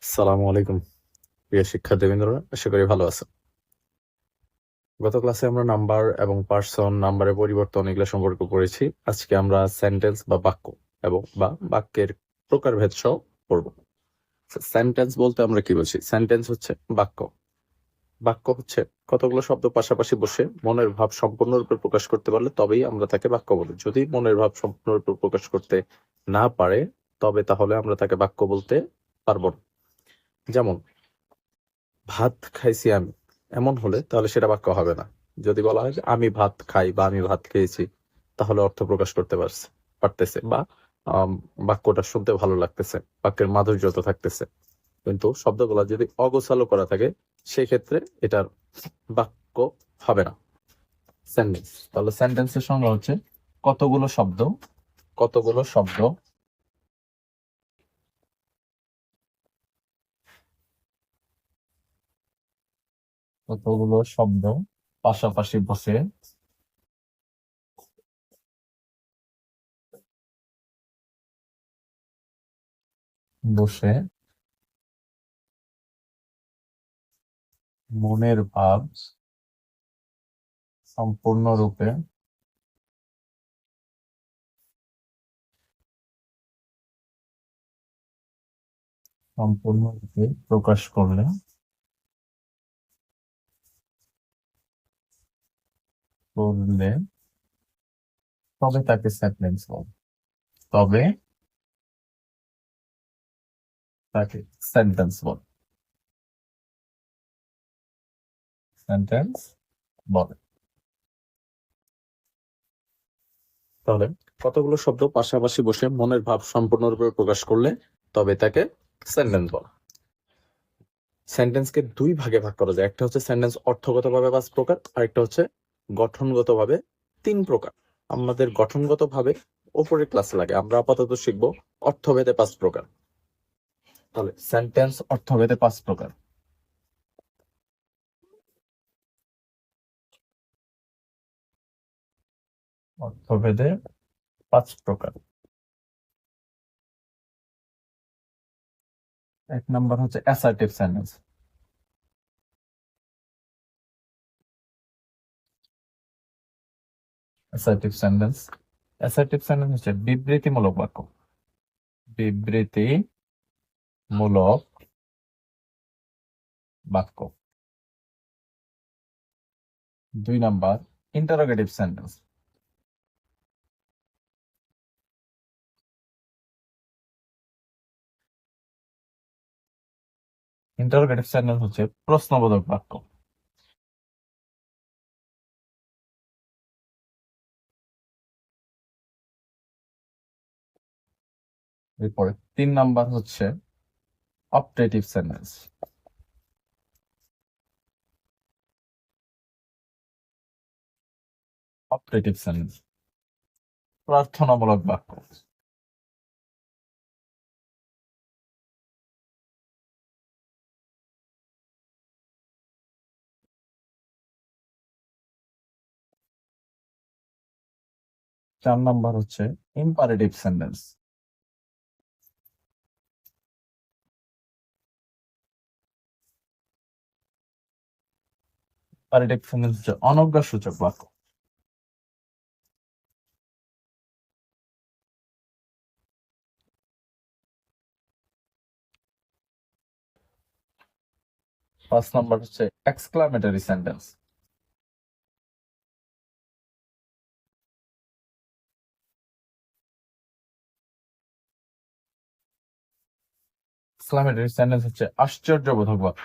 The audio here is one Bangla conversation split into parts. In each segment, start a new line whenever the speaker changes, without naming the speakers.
আসসালামু আলাইকুম প্রিয় শিক্ষার্থীবৃন্দরা, আশা করি ভালো আছেন। গত ক্লাসে আমরা নাম্বার এবং পার্সন, নাম্বারের পরিবর্তন এগুলো সম্পর্কে পড়েছি। আজকে আমরা সেন্টেন্স বা বাক্য এবং বাক্যের প্রকারভেদ সহ পড়ব। সেন্টেন্স বলতে আমরা কি বুঝি? সেন্টেন্স হচ্ছে বাক্য। বাক্য হচ্ছে কতগুলো শব্দ পাশাপাশি বসে মনের ভাব সম্পূর্ণরূপে প্রকাশ করতে পারলে তবেই আমরা তাকে বাক্য বলি। যদি মনের ভাব সম্পূর্ণরূপে প্রকাশ করতে না পারে তবে তাহলে আমরা তাকে বাক্য বলতে পারবো না। যেমন ভাত খাইছি আমি, এমন হলে তাহলে সেটা বাক্য হবে না। যদি বলা হয় যে আমি ভাত খাই বা আমি ভাত খেয়েছি, তাহলে অর্থ প্রকাশ করতে পারতেছে বা বাক্যটা শুনতে ভালো লাগতেছে, বাক্যের মাধুর্যতা থাকতেছে। কিন্তু শব্দগুলা যদি অগোছালো করা থাকে সেক্ষেত্রে এটার বাক্য হবে না। সেন্টেন্স, তাহলে সেন্টেন্সের সংজ্ঞা হচ্ছে কতগুলো শব্দ কতগুলো শব্দ কতগুলো শব্দ পাশাপাশি বসে বসে মনের ভাব সম্পূর্ণরূপে সম্পূর্ণরূপে প্রকাশ করলে তবে তাকে সেন্টেন্স বলে। তবে তাকে সেন্টেন্স বলে। সেন্টেন্স বলে। তাহলে কতগুলো শব্দ পাশাপাশি বসে মনের ভাব সম্পূর্ণরূপে প্রকাশ করলে তবে তাকে সেন্টেন্স বলে। সেন্টেন্সকে দুই ভাগে ভাগ করা যায়। একটা হচ্ছে সেন্টেন্স অর্থগতভাবে 5 প্রকার, আরেকটা হচ্ছে গঠনগতভাবে 3 প্রকার। আমাদের গঠনগতভাবে উপরের ক্লাসে লাগে, আমরা আপাতত শিখবো অর্থভেদে 5 প্রকার। তাহলে সেন্টেন্স অর্থভেদে 5 প্রকার। অর্থভেদে 5 প্রকার। এক নাম্বার হচ্ছে assertive sentence. Assertive sentence assertive sentence হচ্ছে বিবৃতিমূলক বাক্য। বিবৃতিমূলক বাক্য। 2 number interrogative sentence. Interrogative sentence হচ্ছে প্রশ্নবোধক বাক্য। এরপরে 3 নাম্বার হচ্ছে অপটেটিভ সেন্টেন্স। অপটেটিভ সেন্টেন্স প্রার্থনামূলক বাক্য। চার নাম্বার হচ্ছে ইম্পারেটিভ সেন্টেন্স। ইম্পারেটিভ সেন্টেন্স হচ্ছে অনজ্ঞাসূচক বাক্য। 5 নাম্বার হচ্ছে এক্সক্লামেটরি সেন্টেন্স। এক্সক্লামেটরি সেন্টেন্স হচ্ছে আশ্চর্যবোধক বাক্য।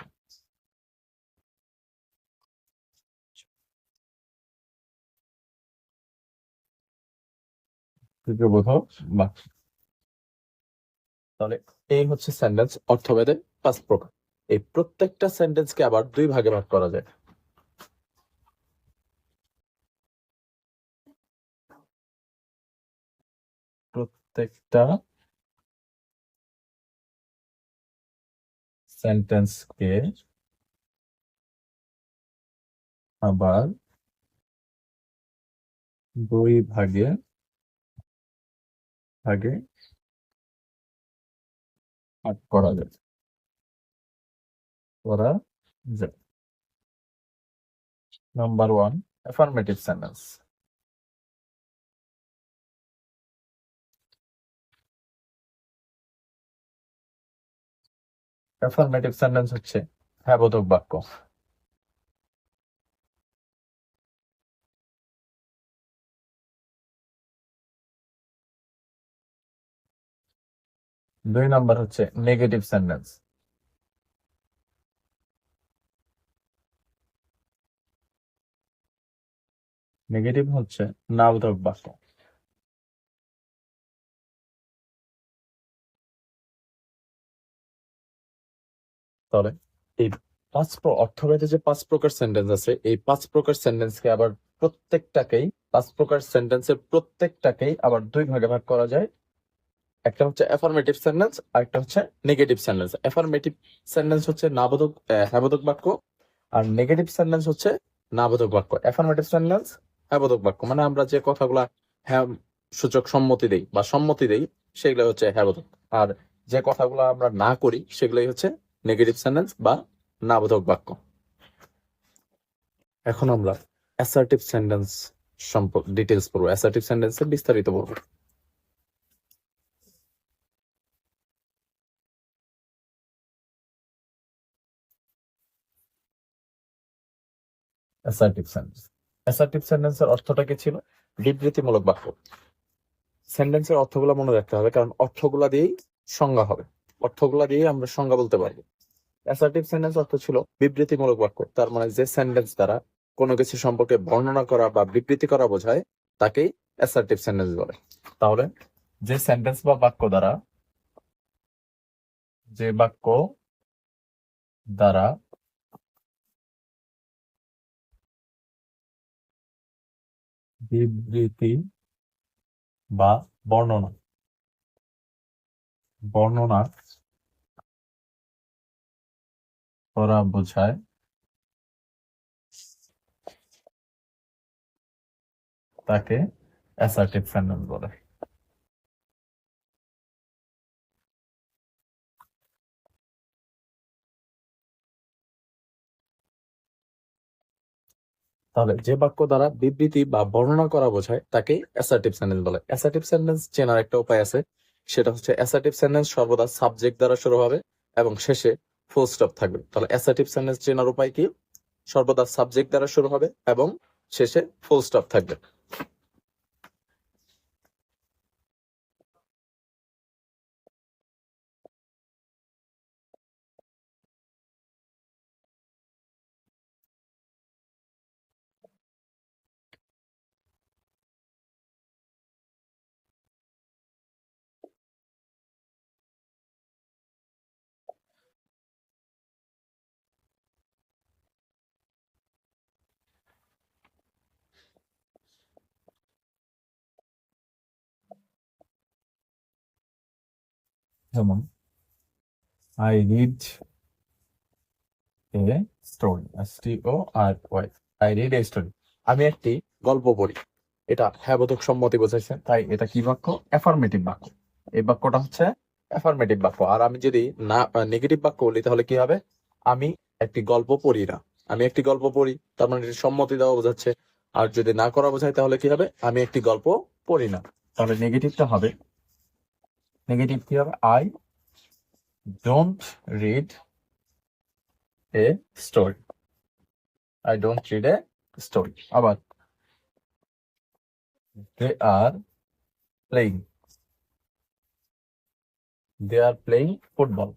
আশ্চর্যবোধক বাক্য। তাহলে এই হচ্ছে সেন্টেন্স অর্থভেদে 5 প্রকার। এই প্রত্যেকটা সেন্টেন্সকে আবার 2 ভাগে ভাগ করা যায়। প্রত্যেকটা সেন্টেন্সকে আবার 2 ভাগে ভাগে ভাগ করা যায়। করা যায়। Number 1, affirmative sentence. Affirmative sentence হচ্ছে হ্যাবোধক বাক্য। দুই নাম্বার হচ্ছে নেগেটিভ সেন্টেন্স। নেগেটিভ হচ্ছে নাবোধক বাক্য। তাহলে এই অর্থভেদে যে 5 প্রকার সেন্টেন্স আছে, এই 5 প্রকার সেন্টেন্সকে আবার প্রত্যেকটাকেই 5 প্রকার সেন্টেন্সের প্রত্যেকটাকেই আবার দুই ভাগে ভাগ করা যায়। একটা হচ্ছে অ্যাফার্মেটিভ সেন্টেন্স আর একটা হচ্ছে নেগেটিভ সেন্টেন্স। অ্যাফার্মেটিভ সেন্টেন্স হচ্ছে হ্যাবোধক বাক্য, আর নেগেটিভ সেন্টেন্স হচ্ছে নাবোধক বাক্য। অ্যাফার্মেটিভ সেন্টেন্স হ্যাবোধক বাক্য, মানে আমরা যে কথাগুলা হ্যাঁ সূচক সম্মতি দেই বা সম্মতি দেই সেগুলো হচ্ছে হ্যাবোধক, আর যে কথাগুলো আমরা না করি সেগুলোই হচ্ছে নেগেটিভ সেন্টেন্স বা নাবোধক বাক্য। এখন আমরা অ্যাসার্টিভ সেন্টেন্স সম্পর্কে ডিটেলস পড়বো, অ্যাসার্টিভ সেন্টেন্সের বিস্তারিত পড়বো। অ্যাসার্টিভ সেন্টেন্স, অ্যাসার্টিভ সেন্টেন্সের অর্থটা কি ছিল? বিবৃতিমূলক বাক্য। সেন্টেন্সের অর্থগুলো মনে রাখতে হবে, কারণ অর্থগুলা দিয়েই সংজ্ঞা হবে, অর্থগুলা দিয়েই আমরা সংজ্ঞা বলতে পারবো। অ্যাসার্টিভ সেন্টেন্স অর্থ ছিল বিবৃতিমূলক বাক্য, তার মানে যে সেন্টেন্স দ্বারা কোনো কিছু সম্পর্কে বর্ণনা করা বা বিবৃতি করা বোঝায় তাকেই অ্যাসার্টিভ সেন্টেন্স বলে। তাহলে যে সেন্টেন্স বা বাক্য দ্বারা বিবৃতি বা বর্ণনা করা বোঝায় তাকে অ্যাসার্টিভ সেন্টেন্স বলে। তাহলে যে বাক্য দ্বারা বিবৃতি বা বর্ণনা করা বোঝায় তাকে অ্যাসার্টিভ সেন্টেন্স বলে। অ্যাসার্টিভ সেন্টেন্স চেনার একটা উপায় আছে, সেটা হচ্ছে অ্যাসার্টিভ সেন্টেন্স সর্বদা সাবজেক্ট দ্বারা শুরু হবে এবং শেষে ফুল স্টপ থাকবে। তাহলে অ্যাসার্টিভ সেন্টেন্স চেনার উপায় কি? সর্বদা সাবজেক্ট দ্বারা শুরু হবে এবং শেষে ফুল স্টপ থাকবে। যেমন I read a story, STORY, I read a story, আমি একটি গল্প পড়ি। এটা হ্যাবোধক সম্মতি বোঝাইছে, তাই এটা কি বাক্য? অ্যাফার্মেটিভ বাক্য। এই বাক্যটা হচ্ছে অ্যাফার্মেটিভ বাক্য। আর আমি যদি না নেগেটিভ বাক্য বলি তাহলে কি হবে? আমি একটি গল্প পড়ি না, আমি একটি গল্প পড়ি, তার মানে এটা সম্মতি দেওয়া বোঝাচ্ছে। আর যদি না করা বোঝায় তাহলে কি হবে? আমি একটি গল্প পড়ি না। তাহলে নেগেটিভটা হবে, নেগেটিভ কি হবে? I don't read a story, I don't read a story. আবার they are playing football,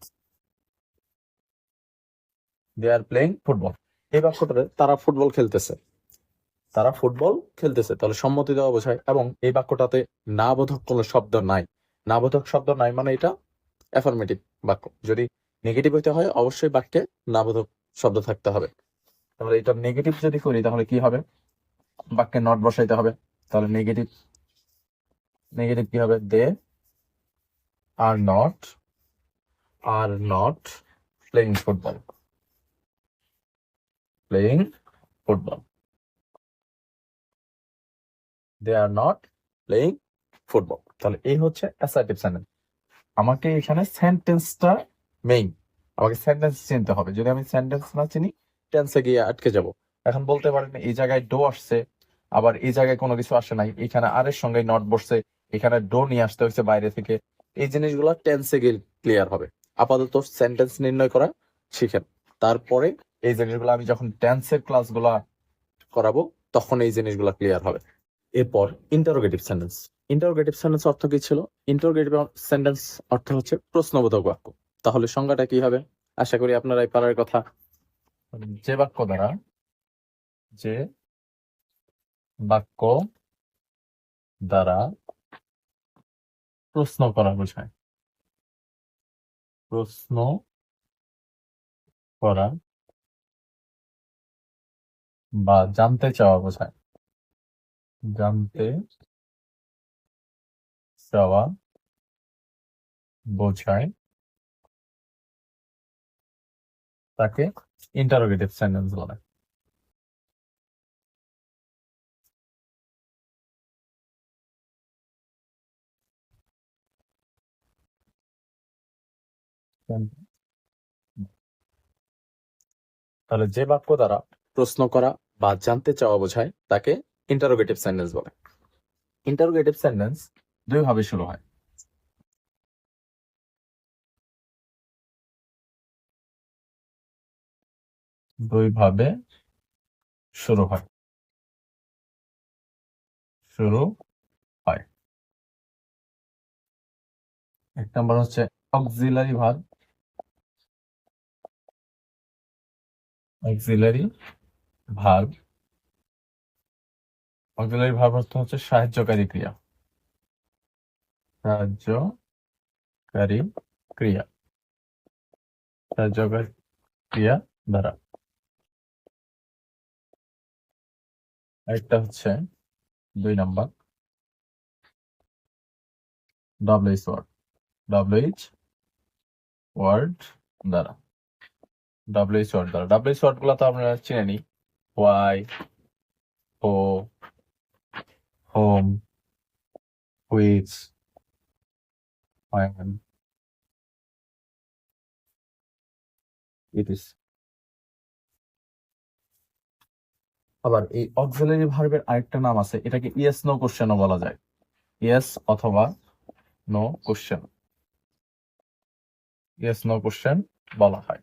এই বাক্যটাতে তারা ফুটবল খেলতেছে, তাহলে সম্মতি দেওয়া বোঝায়। এবং এই বাক্যটাতে না বোধক কোনো শব্দ নাই, না বোধক শব্দ নাই মানে এটা অ্যাফার্মেটিভ বাক্য। যদি নেগেটিভ হইতে হয় অবশ্যই বাক্যে না বোধক শব্দ থাকতে হবে। তাহলে এটা নেগেটিভ যদি করি তাহলে কি হবে? বাক্যে নট বসাইতে হবে। তাহলে নেগেটিভ কি হবে? They are not playing football, they are not playing football. তাহলে এই হচ্ছে অ্যাসার্টিভ সেন্টেন্স। আমাকে এখানে সেন্টেন্সটা মেইন, আমাকে সেন্টেন্স চিনতে হবে। যদি আমি সেন্টেন্স না চিনি, টেন্সে গিয়ে আটকে যাব। এখন বলতে পারেন এই জায়গায় ডো আসছে, আবার এই জায়গায় কোনো কিছু আসে নাই, এখানে আর এর সঙ্গে নট বসছে, এখানে ডো নিয়ে আসতে হয়েছে বাইরে থেকে। এই জিনিসগুলো টেন্সে গিয়ে ক্লিয়ার হবে। আপাতত সেন্টেন্স নির্ণয় করা শিখেন, তারপরে এই জিনিসগুলো আমি যখন টেন্সের ক্লাসগুলা করাবো তখন এই জিনিসগুলো ক্লিয়ার হবে। এরপর ইন্টারোগেটিভ সেন্টেন্স। ইন্টারোগেটিভ সেন্টেন্স অর্থ কি ছিল? ইন্টারোগেটিভ সেন্টেন্স অর্থ হচ্ছে প্রশ্নবোধক বাক্য। তাহলে সংজ্ঞাটা কি হবে? আশা করি আপনারাই পারার কথা। যে বাক্য দ্বারা প্রশ্ন করা বোঝায়, প্রশ্ন করা বা জানতে চাওয়া বোঝায়, জানতে চাওয়া বোঝায়, তাকে ইন্টারোগেটিভ সেন্টেন্স বলে। তাহলে যে বাক্য দ্বারা প্রশ্ন করা বা জানতে চাওয়া বোঝায় তাকে ইন্টারোগেটিভ সেন্টেন্স বলে। ইন্টারোগেটিভ সেন্টেন্স দুই ভাবে শুরু হয়। দুই ভাবে শুরু হয়। এক নম্বর হচ্ছে অক্সিলারি ভার্ব। অক্সিলারি ভার্ব অর্থ হচ্ছে সাহায্যকারী ক্রিয়া। সাহায্যকারী ক্রিয়া দ্বারা। আরেকটা হচ্ছে 2 নাম্বার WH ওয়ার্ড দ্বারা। WH ওয়ার্ড গুলো তো আমরা চিনে নিই। হোয়াই, হো, home, which, when, it is। আবার এই অক্সিলারি ভার্বের আরেকটা নাম আছে, এটাকে ইয়েস নো কোশ্চেনও বলা যায়। ইয়েস অথবা no question, yes no question বলা হয়।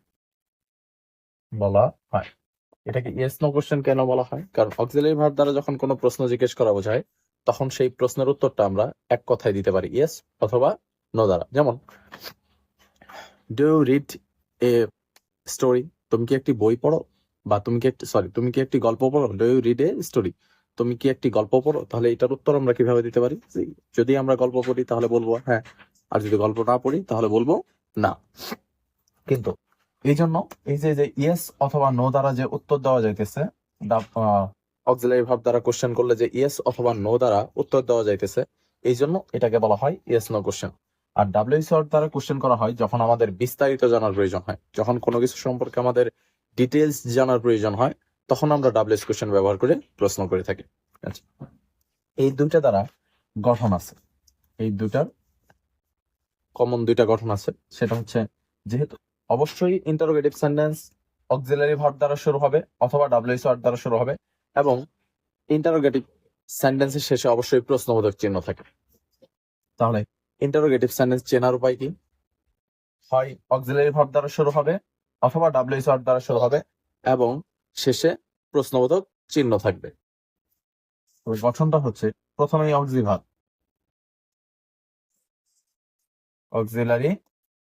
এটাকে ইয়েস নো কোশ্চেন কেন বলা হয়? কারণ অক্সিলারি ভার্ব দ্বারা যখন কোনো প্রশ্ন জিজ্ঞেস করা বোঝায় তখন সেই প্রশ্নের উত্তরটা আমরা এক কথায় দিতে পারি, ইয়েস অথবা নো দ্বারা। যেমন do you read a story? তুমি কি একটি বই পড়ো? বা তুমি কি একটি গল্প পড়ো? Do you read a story? তুমি কি একটি গল্প পড়ো? তাহলে এটার উত্তর আমরা কিভাবে দিতে পারি? যদি আমরা গল্প পড়ি তাহলে বলবো হ্যাঁ, আর যদি গল্প না পড়ি তাহলে বলবো না। কিন্তু এই জন্য এই যে ইয়েস অথবা নো দ্বারা যে উত্তর দেওয়া যাইতেছে, অক্সিলারি ভার্ব দ্বারা কোশ্চেন করলে যে ইয়েস অথবা নো দ্বারা উত্তর দেওয়া যাইতেছে, এই জন্য এটাকে বলা হয় ইয়েস নো কোশ্চেন। আর WH ওয়ার্ড দ্বারা কোশ্চেন করা হয় যখন আমাদের বিস্তারিত জানার প্রয়োজন হয়, যখন কোনো কিছু সম্পর্কে আমাদের ডিটেলস জানার প্রয়োজন হয়, তখন আমরা WH কোশ্চেন ব্যবহার করে প্রশ্ন করে থাকি। আচ্ছা, এই দুইটা দ্বারা গঠন আছে, এই দুইটার কমন দুইটা গঠন আছে। সেটা হচ্ছে, যেহেতু অবশ্যই ইন্টারোগেটিভ সেন্টেন্স অক্সিলারি ভার্ব দ্বারা শুরু হবে অথবা WH ওয়ার্ড দ্বারা শুরু হবে, এবং ইন্টারোগেটিভ সেন্টেন্সের শেষে অবশ্যই প্রশ্নবোধক চিহ্ন থাকে। তাহলে ইন্টারোগেটিভ সেন্টেন্স চেনার উপায় কি? হয় অক্সিলারি ভার্ব দ্বারা শুরু হবে অথবা WH ওয়ার্ড দ্বারা শুরু হবে এবং শেষে প্রশ্নবোধক চিহ্ন থাকবে। গঠনটা হচ্ছে প্রথমেই auxiliary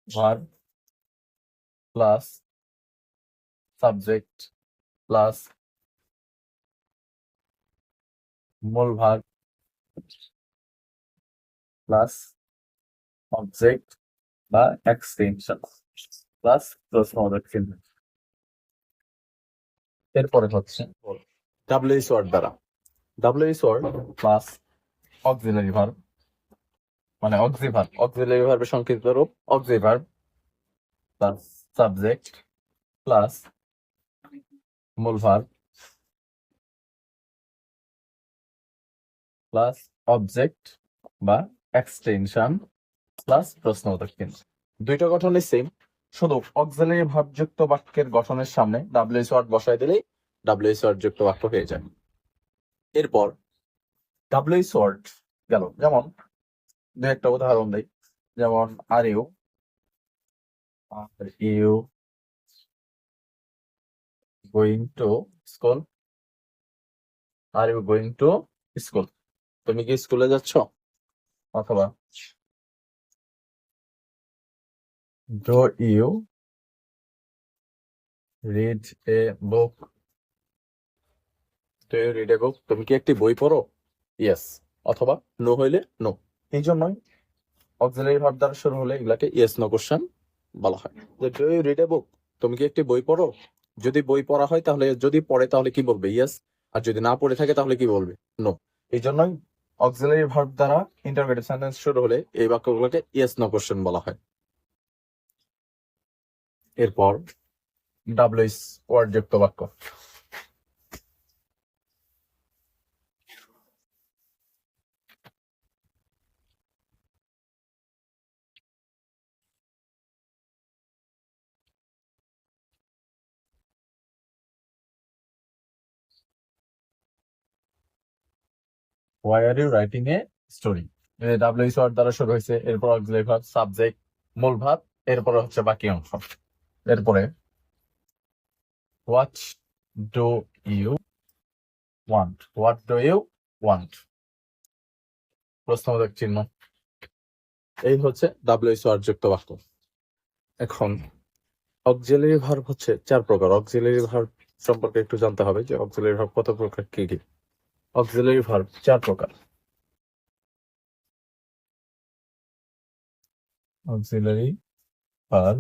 verb plus subject plus মূল ভার্ব প্লাস অবজেক্ট বা এক্সটেনশন প্লাস প্রশ্নবোধক চিহ্ন। এরপরে হচ্ছে WH ওয়ার্ড দ্বারা। WH word plus auxiliary verb, মানে অক্সিলারি ভার্বের সংক্ষিপ্ত রূপ অক্সি ভার্ব প্লাস সাবজেক্ট প্লাস মূল ভার্ব প্লাস অবজেক্ট বা এক্সটেনশন প্লাস প্রশ্নবোধক চিহ্ন। দুইটা গঠনই সেম, শুধু অক্সিলারি ভার্ব যুক্ত বাক্যের গঠনের সামনে ডাব্লিউএস ওয়ার্ড বসায় দিলেই ডাব্লিউএস ওয়ার্ড যুক্ত বাক্য হয়ে যায়। এরপর ডাব্লিউএস ওয়ার্ড গেল, যেমন দু একটা উদাহরণ দেই, যেমন are you going to school, are you going to school, তুমি কি স্কুলে যাচ্ছ? অথবা do you read a book, do you read a book, তুমি কি একটি বই পড়ো? ইয়েস। অথবা নো হইলে নো। এই জন্যই অক্সিলারি ভার্ব দ্বারা শুরু হলে এগুলাকে ইয়েস নো কোশ্চেন বলা হয়। যে do you read a book, তুমি কি একটি বই পড়ো? যদি বই পড়া হয় তাহলে, যদি পড়ে তাহলে কি বলবে? ইয়েস। আর যদি না পড়ে থাকে তাহলে কি বলবে? নো। এই জন্যই অক্সিলারি ভার্ব দ্বারা ইন্টারোগেটিভ সেন্টেন্স শুরু হলে এই বাক্যগুলোকে ইয়েস নো কোশ্চেন বলা হয়। এরপর ডাব্লিউএস ওয়ার্ড যুক্ত বাক্য। Why are you writing a story? W S word দ্বারা শুরু হয়েছে, এরপর অক্সিলারি ভার্ব, সাবজেক্ট, মূল ভাব, এরপরে হচ্ছে বাকি অংশ। এরপরে what do you want, what do you want, প্রশ্নবোধক চিহ্ন। এই হচ্ছে ডাব্লিউএস ওয়ার্ড যুক্ত বাক্য। এখন অক্সিলারি ভার্ব হচ্ছে 4 প্রকার। অক্সিলারি ভার্ব সম্পর্কে একটু জানতে হবে যে অক্সিলারি ভার্ব কত প্রকার, কি কি। অক্সিলারি ভার্ব 4 প্রকার। অক্সিলারি ভার্ব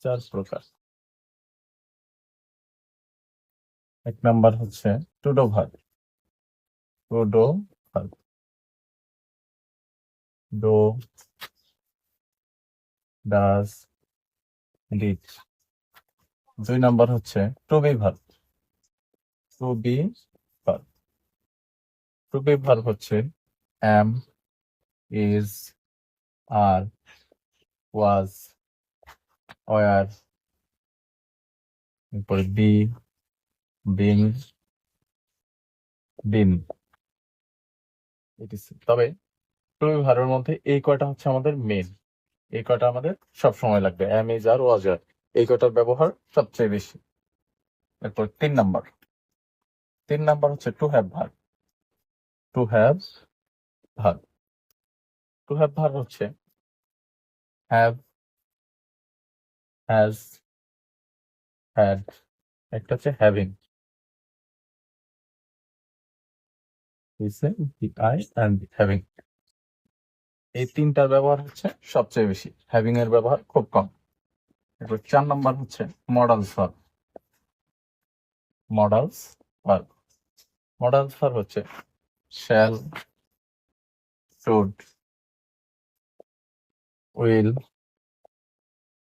4 প্রকার। এক নাম্বার হচ্ছে to do verb. To do verb, do, does, did. 2 number হচ্ছে to be verb. To be verb, to be verb হচ্ছে am, is, are, was, were, এরপরে be, been, been, তবে টু বি ভার্বের মধ্যে এই কয়টা হচ্ছে আমাদের মেন, এই কয়টা আমাদের সব সময় লাগবে, am, is, are, was, were, এই কয়টার ব্যবহার সবচেয়ে বেশি। এরপর 3 নাম্বার হচ্ছে to have verb. To have verb, to have verb হচ্ছে হ্যাভ, হ্যাজ, হ্যাড, একটা হচ্ছে হ্যাভিং, হ্যাভিং। এই তিনটার ব্যবহার হচ্ছে সবচেয়ে বেশি, হ্যাভিং এর ব্যবহার খুব কম। এরপর 4 নাম্বার হচ্ছে modals verb. Modals verb, modals verb হচ্ছে শ্যাল, শুড, উইল,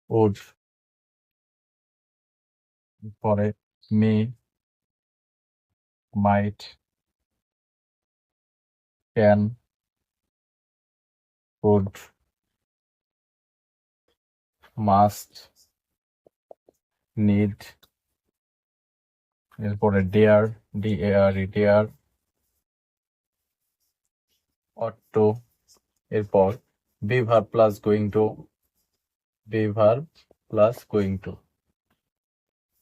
উড, পরে may, might, can, could, must, need, এরপরে dare, DARE, dare, ought to, এরপর be verb plus going to, be verb plus going to,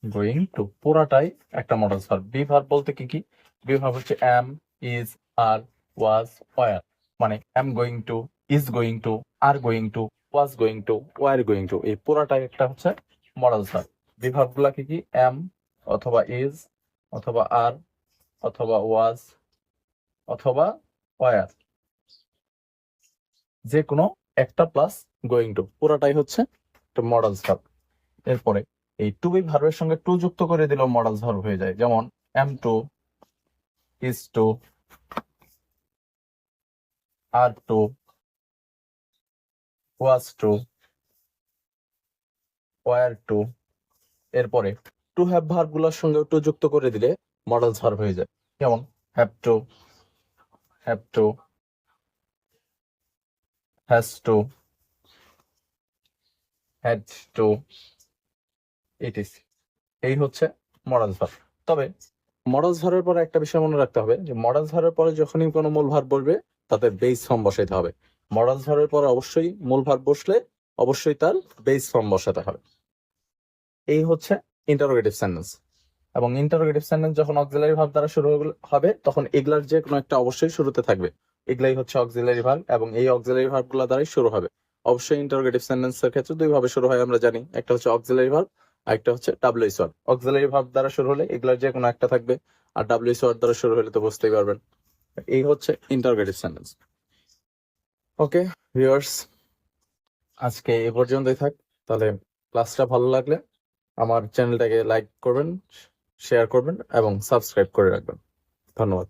going to পুরাটাই একটা মডেল ভার্ব। বি ভার্ব বলতে কি কি? বি ভার্ব হচ্ছে am, is, are, was, were, মানে am going to, is going to, are going to, was going to, were going to, এই পুরাটাই একটা হচ্ছে মডেল ভার্ব। বি ভার্ব গুলা কি কি? am অথবা is অথবা are অথবা was অথবা were, যে কোনো একটা প্লাস গোয়িং টু, পুরাটাই হচ্ছে একটা মডেল ভার্ব। এরপরে এই টু বি ভার্বের সঙ্গে টু যুক্ত করে দিলেও মডেল ভার্ব হয়ে যায়, যেমন am to, is to, are to, was to, were to। এরপরে টু হ্যাভ ভার্ব গুলোর সঙ্গে টু যুক্ত করে দিলে মডেল ভার্ব হয়ে যায়, যেমন have to, have to, has to, had to, etc. এই হচ্ছে মডাল ভার্ব। তবে মডাল ভার্বের পরে একটা বিষয় মনে রাখতে হবে যে মডাল ভার্বের পরে যখনই কোনো মূল ভার্ব বলবে তাতে বেস ফর্ম বসাইতে হবে। মডাল ভার্বের পরে অবশ্যই মূল ভার্ব বসলে অবশ্যই তার বেস ফর্ম বসাতে হবে। এই হচ্ছে ইন্টারোগেটিভ সেন্টেন্স। এবং ইন্টারোগেটিভ সেন্টেন্স যখন অক্সিলারি ভার্ব দ্বারা শুরু হবে তখন এগুলার যে কোনো একটা অবশ্যই শুরুতে থাকবে। এগুলাই হচ্ছে অক্সিলারি ভার্ব এবং এই অক্সিলারি ভার্ব গুলা দ্বারাই শুরু হবে। অবশ্যই ইন্টারোগেটিভ সেন্টেন্সের ক্ষেত্রে দুই ভাবে শুরু হয় আমরা জানি, একটা হচ্ছে অক্সিলারি ভার্ব আর একটা হচ্ছে ডাব্লিউএস ওয়ার্ড। অক্সিলারি ভার্ব দ্বারা শুরু হলে এগুলার যে কোনো একটা থাকবে, আর ডাব্লিউএস ওয়ার্ড দ্বারা শুরু হলে তো বুঝতেই পারবেন। এই হচ্ছে ইন্টারোগেটিভ সেন্টেন্স। ওকে ভিউয়ার্স, আজকে এ পর্যন্তই থাক। তাহলে ক্লাসটা ভালো লাগলে আমার চ্যানেলটাকে লাইক করবেন, শেয়ার করবেন এবং সাবস্ক্রাইব করে রাখবেন। ধন্যবাদ।